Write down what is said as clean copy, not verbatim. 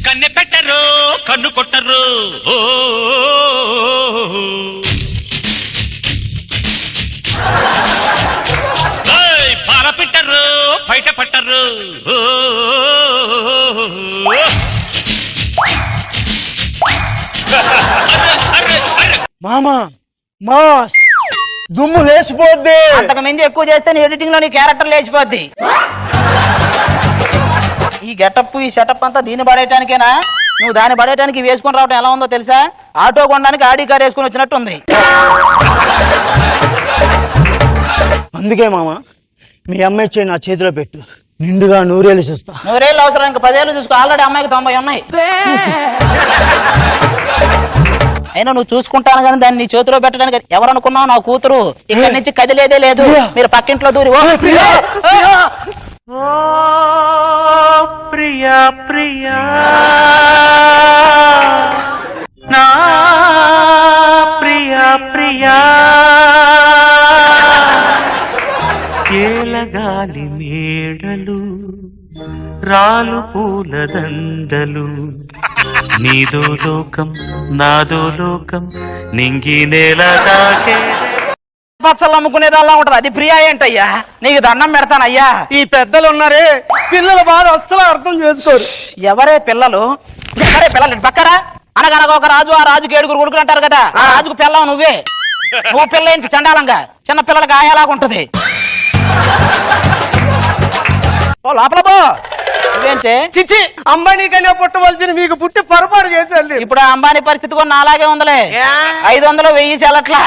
కన్నె పెట్టరు కన్ను కొట్టరు పాల పెట్టరు బయట పట్టరు మామా మాస్ దుమ్ము లేచిపోద్ది. అంతకు మించి ఎక్కువ చేస్తే నీ ఎడిటింగ్ లో నీ క్యారెక్టర్ లేచిపోద్ది. ఈ గెటప్ ఈ సెటప్ అంతా దీన్ని పడేయటానికేనా? నువ్వు దాన్ని పడేయటానికి వేసుకుని రావడం ఎలా ఉందో తెలుసా? ఆటో కొనడానికి ఆడి కార్ వేసుకుని వచ్చినట్టు ఉంది. అందుకే మామ మీ అమ్మాయి చేయి నా చేతిలో పెట్టు, నిండుగా నూరేళ్ళు చూస్తా. నూరేళ్ళు అవసరం, ఇంకా 10 ఏళ్ళు చూసుకో. ఆల్రెడీ అమ్మాయికి 90 ఉన్నాయి. అయినా నువ్వు చూసుకుంటాను కానీ దాన్ని నీ చేతిలో పెట్టడానికి ఎవరనుకున్నావు? నా కూతురు ఇక్కడి నుంచి కదిలేదే లేదు. మీరు పక్కింట్లో దూరి ప్రియా ప్రియా నా ప్రియా ప్రియా కేలగాలి మేడలు రాలు పూల దండలు నీదో లోకం నాదో లోకం నింగి నేల దాకే పచ్చళ్ళు అమ్ముకునేది అలా ఉంటది. అది ప్రియా ఏంటయ్యా? నీకు దండం పెడతానయ్యా. ఈ పెద్దలు ఉన్నారే పిల్లల బాధ అస్సలు అర్థం చేసుకోరు. ఎవరే పిల్లలు? పక్కరా అనగనగా ఒక రాజు, ఆ రాజుకి 7 కొడుకులు అంటారు కదా. ఆ రాజుకు పిల్లవు నువ్వే. నువ్వు పిల్ల ఏంటి చండాలంగా? చిన్న పిల్లలకి ఆయాలాగుంటది. లోపల పో. నువ్వేంటే చిచ్చి అంబానీ కన్నా పుట్టవలసిన మీకు పుట్టి పొరపాటు చేశారు. ఇప్పుడు ఆ అంబానీ పరిస్థితి కూడా నాలాగే ఉందలే. 500 1000 చాలట్లా.